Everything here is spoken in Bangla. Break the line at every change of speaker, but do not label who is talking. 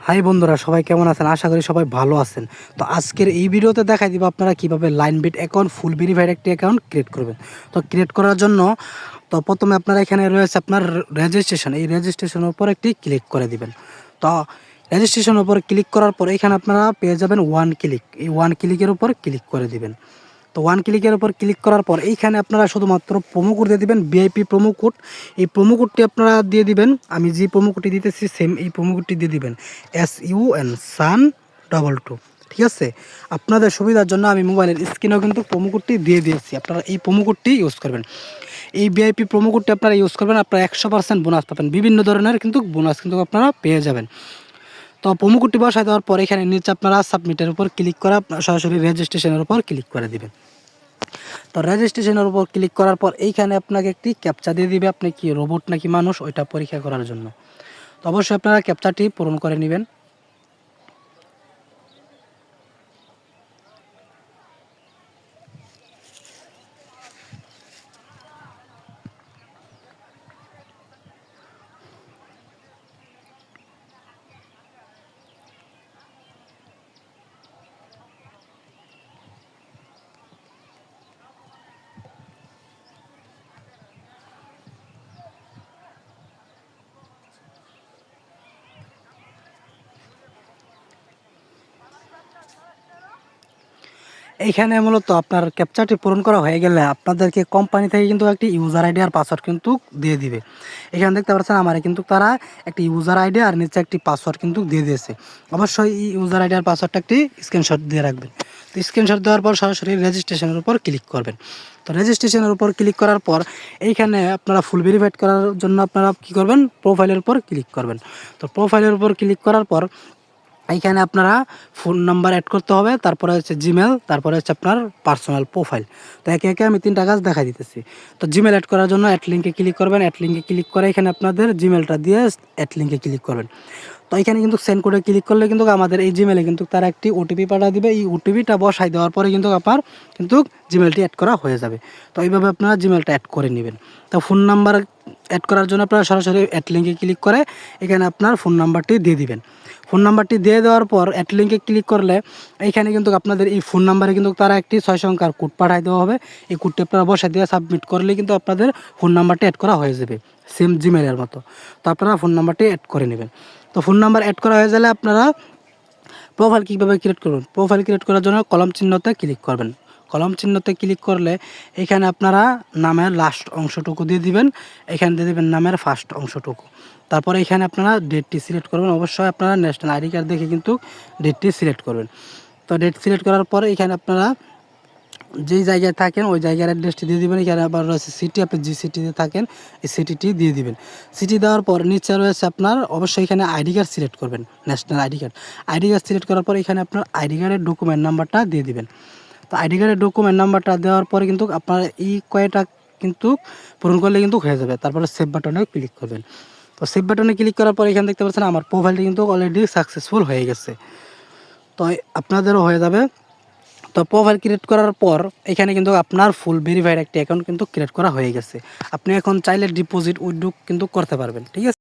হাই বন্ধুরা, সবাই কেমন আছেন? আশা করি সবাই ভালো আছেন। তো আজকের এই ভিডিওতে দেখাই দিব আপনারা কিভাবে লাইনবিট অ্যাকাউন্ট ফুল ভেরিফাইড একটি অ্যাকাউন্ট ক্রিয়েট করবেন। তো ক্রিয়েট করার জন্য প্রথমে আপনারা এখানে রয়েছে আপনার রেজিস্ট্রেশন, এই রেজিস্ট্রেশনের উপর একটি ক্লিক করে দিবেন। তো রেজিস্ট্রেশনের উপর ক্লিক করার পর এখানে আপনারা পেয়ে যাবেন ওয়ান ক্লিক, এই ওয়ান ক্লিকের উপর ক্লিক করে দিবেন। তো ওয়ান ক্লিকের উপর ক্লিক করার পর এইখানে আপনারা শুধুমাত্র প্রোমো কোড দিয়ে দিবেন, ভিআইপি প্রোমো কোড। এই প্রোমো কোডটি আপনারা দিয়ে দিবেন, আমি যে প্রোমো কোডটি দিতেছি সেম এই প্রোমো কোডটি দিয়ে দিবেন, SUN SUN22। ঠিক আছে, আপনাদের সুবিধার জন্য আমি মোবাইলের স্ক্রিনেও কিন্তু প্রোমো কোডটি দিয়ে দিয়েছি, আপনারা এই প্রোমো কোডটি ইউজ করবেন। এই ভিআইপি প্রোমো কোডটি আপনারা ইউজ করবেন, আপনারা 100% বোনাস পাবেন, বিভিন্ন ধরনের কিন্তু বোনাস কিন্তু আপনারা পেয়ে যাবেন। তো প্রোমো কোডটি বসায় দেওয়ার পর এখানে নিচে আপনারা সাবমিটের উপর ক্লিক করে সরাসরি রেজিস্ট্রেশনের উপর ক্লিক করে দিবেন। তো রেজিস্ট্রেশনের উপর ক্লিক করার পর এইখানে আপনাকে একটি ক্যাপচা দিয়ে দিবে, আপনি কি রোবট নাকি মানুষ ওইটা পরীক্ষা করার জন্য। তো অবশ্যই আপনারা ক্যাপচাটি পূরণ করে নেবেন। এইখানে মূলত আপনার ক্যাপচারটি পূরণ করা হয়ে গেলে আপনাদেরকে কোম্পানি থেকে কিন্তু একটি ইউজার আইডি আর পাসওয়ার্ড কিন্তু দিয়ে দিবে। এখানে দেখতে পাচ্ছেন আমার কিন্তু তারা একটি ইউজার আইডি আর নিচে একটি পাসওয়ার্ড কিন্তু দিয়ে দিয়েছে। অবশ্যই এই ইউজার আইডি আর পাসওয়ার্ডটা একটি স্ক্রিনশট দিয়ে রাখবেন। তো স্ক্রিনশট দেওয়ার পর সরাসরি রেজিস্ট্রেশনের উপর ক্লিক করবেন। তো রেজিস্ট্রেশনের উপর ক্লিক করার পর এইখানে আপনারা ফুল ভেরিফাইড করার জন্য আপনারা কী করবেন, প্রোফাইলের উপর ক্লিক করবেন। তো প্রোফাইলের উপর ক্লিক করার পর এইখানে আপনারা ফোন নাম্বার অ্যাড করতে হবে, তারপরে হচ্ছে জিমেল, তারপরে হচ্ছে আপনার পার্সোনাল প্রোফাইল। তো একে একে আমি 3টা কাজ দেখা দিতেছি। তো জিমেল অ্যাড করার জন্য অ্যাড লিঙ্কে ক্লিক করবেন, অ্যাড লিঙ্কে ক্লিক করে এখানে আপনাদের জিমেলটা দিয়ে অ্যাড লিঙ্কে ক্লিক করবেন। তো এখানে কিন্তু সেন্ড কোডে ক্লিক করলে কিন্তু আমাদের এই জিমেলে কিন্তু তারা একটি ওটিপি পাঠিয়ে দিবে, এই ওটিপিটা বসাই দেওয়ার পরে কিন্তু আপনার কিন্তু জিমেলটি অ্যাড করা হয়ে যাবে। তো এইভাবে আপনারা জিমেলটা অ্যাড করে নেবেন। তো ফোন নাম্বার অ্যাড করার জন্য আপনারা সরাসরি অ্যাড লিঙ্কে ক্লিক করে এখানে আপনার ফোন নাম্বারটি দিয়ে দিবেন। ফোন নাম্বারটি দিয়ে দেওয়ার পর অ্যাড লিঙ্কে ক্লিক করলে এইখানে কিন্তু আপনাদের এই ফোন নাম্বারে কিন্তু তারা একটি 6 সংখ্যার কোড পাঠিয়ে দেওয়া হবে। এই কোডটি আপনারা বসায় দিয়ে সাবমিট করলে কিন্তু আপনাদের ফোন নাম্বারটি অ্যাড করা হয়ে যাবে, সেম জিমেলের মতো। তো আপনারা ফোন নাম্বারটি অ্যাড করে নেবেন। তো ফোন নাম্বার অ্যাড করা হয়ে গেলে আপনারা প্রোফাইল কীভাবে ক্রিয়েট করবেন, প্রোফাইল ক্রিয়েট করার জন্য কলম চিহ্নতে ক্লিক করবেন। কলম চিহ্নতে ক্লিক করলে এখানে আপনারা নামের লাস্ট অংশটুকু দিয়ে দিবেন, এখানে দিয়ে দেবেন নামের ফার্স্ট অংশটুকু। তারপরে এখানে আপনারা ডেটটি সিলেক্ট করবেন, অবশ্যই আপনারা ন্যাশনাল আইডি কার্ড দেখে কিন্তু ডেটটি সিলেক্ট করবেন। তো ডেট সিলেক্ট করার পরে এখানে আপনারা যেই জায়গায় থাকেন ওই জায়গার অ্যাড্রেসটি দিয়ে দিবেন। এখানে আবার রয়েছে সিটি, আপনি যে সিটিতে থাকেন এই সিটিটি দিয়ে দিবেন। সিটি দেওয়ার পর নিচে রয়েছে আপনার অবশ্যই এখানে আইডি কার্ড সিলেক্ট করবেন, national ID card. ID card select করার পর এখানে আপনার আইডি কার্ডের ডকুমেন্ট নাম্বারটা দিয়ে দিবেন। তো আইডি কার্ডের ডকুমেন্ট নাম্বারটা দেওয়ার পরে কিন্তু আপনার এই কয়টা কিন্তু পূরণ করলে কিন্তু হয়ে যাবে। তারপরে সেভ বাটনে ক্লিক করবেন। তো সেভ বাটনে ক্লিক করার পর এখানে দেখতে পাচ্ছেন আমার প্রোফাইলটি কিন্তু অলরেডি সাকসেসফুল হয়ে গেছে। তো আপনাদেরও হয়ে যাবে। তো প্রোফাইল ক্রিয়েট করার পর এখানে কিন্তু আপনার ফুল ভেরিফাইড একটি অ্যাকাউন্ট কিন্তু ক্রিয়েট করা হয়ে গেছে। আপনি এখন চাইলে ডিপোজিট উইথড্র কিন্তু করতে পারবেন। ঠিক আছে।